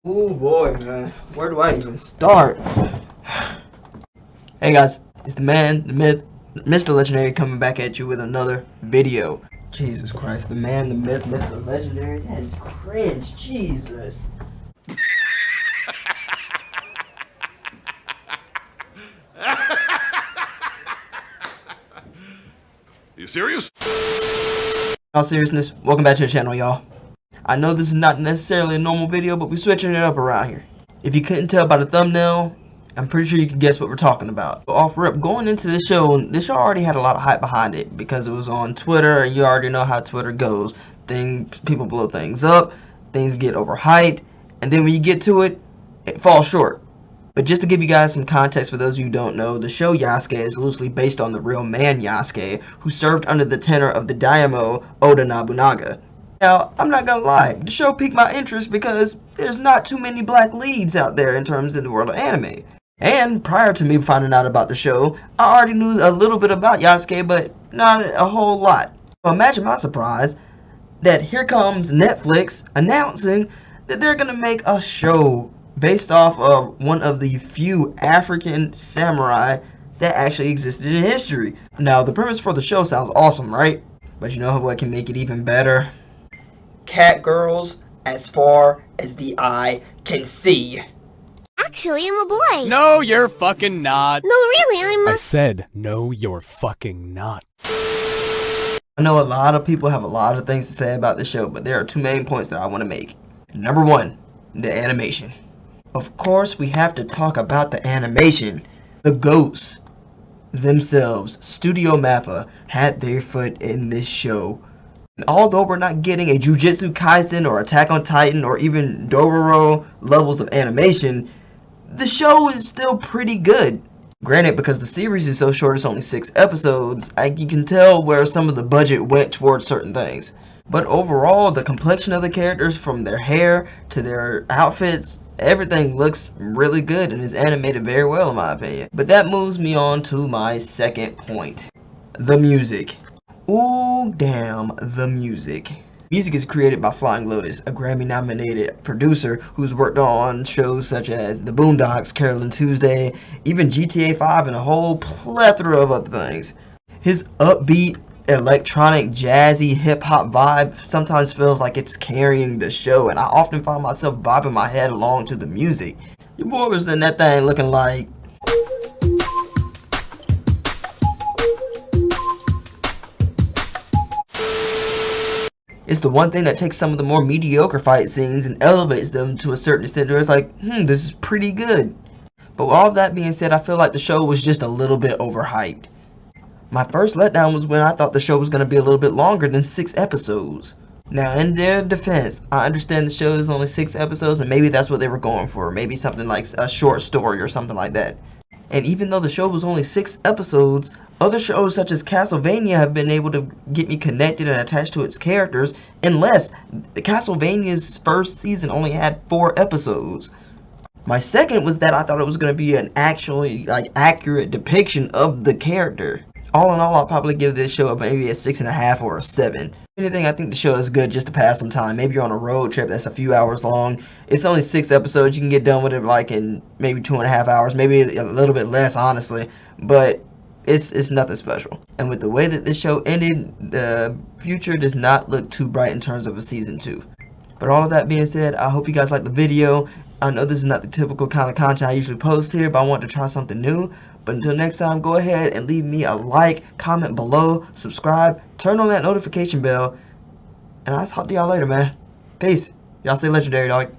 Oh boy, man. Where do I even start? Hey guys, it's the man, the myth, Mr. Legendary coming back at you with another video. Jesus Christ, the man, the myth, Mr. Legendary. That is cringe. Jesus. You serious? In all seriousness, welcome back to the channel, y'all. I know this is not necessarily a normal video, but we're switching it up around here. If you couldn't tell by the thumbnail, I'm pretty sure you can guess what we're talking about. But off rip, going into this show already had a lot of hype behind it because it was on Twitter, and you already know how Twitter goes. People blow things up, things get overhyped, and then when you get to it, it falls short. But just to give you guys some context for those of you who don't know, the show Yasuke is loosely based on the real man Yasuke, who served under the tenor of the daimyo Oda Nobunaga. Now, I'm not gonna lie, the show piqued my interest because there's not too many black leads out there in terms of the world of anime. And prior to me finding out about the show, I already knew a little bit about Yasuke, but not a whole lot. So imagine my surprise that here comes Netflix announcing that they're gonna make a show based off of one of the few African samurai that actually existed in history. Now, the premise for the show sounds awesome, right? But you know what can make it even better? Cat girls as far as the eye can see. Actually, I'm a boy. No, you're fucking not. No, really, I'm a... I said, no, you're fucking not. I know a lot of people have a lot of things to say about the show, but there are two main points that I want to make. Number one, the animation. Of course, we have to talk about the animation. The ghosts themselves, Studio Mappa, had their foot in this show. And although we're not getting a Jujutsu Kaisen or Attack on Titan or even Dororo levels of animation, the show is still pretty good. Granted, because the series is so short, it's only 6 episodes, you can tell where some of the budget went towards certain things. But overall, the complexion of the characters, from their hair to their outfits, everything looks really good and is animated very well in my opinion. But that moves me on to my second point. The music. Ooh, damn, the music. Music is created by Flying Lotus, a Grammy-nominated producer who's worked on shows such as The Boondocks, Carolyn Tuesday, even GTA 5, and a whole plethora of other things. His upbeat, electronic, jazzy, hip-hop vibe sometimes feels like it's carrying the show, and I often find myself bobbing my head along to the music. Your boy was in that thing looking like... It's the one thing that takes some of the more mediocre fight scenes and elevates them to a certain extent where it's like, this is pretty good. But with all that being said, I feel like the show was just a little bit overhyped. My first letdown was when I thought the show was going to be a little bit longer than 6 episodes. Now, in their defense, I understand the show is only 6 episodes and maybe that's what they were going for. Maybe something like a short story or something like that. And even though the show was only 6 episodes, other shows such as Castlevania have been able to get me connected and attached to its characters, unless Castlevania's first season only had 4 episodes. My second was that I thought it was going to be an actually accurate depiction of the character. All in all, I'll probably give this show maybe a 6.5 or a 7. If anything, I think the show is good just to pass some time. Maybe you're on a road trip that's a few hours long. It's only 6 episodes. You can get done with it like in maybe 2.5 hours, maybe a little bit less, honestly. But it's nothing special. And with the way that this show ended, the future does not look too bright in terms of a season 2. But all of that being said, I hope you guys like the video. I know this is not the typical kind of content I usually post here, but I want to try something new. But until next time, go ahead and leave me a like, comment below, subscribe, turn on that notification bell, and I'll talk to y'all later, man. Peace. Y'all stay legendary, dog.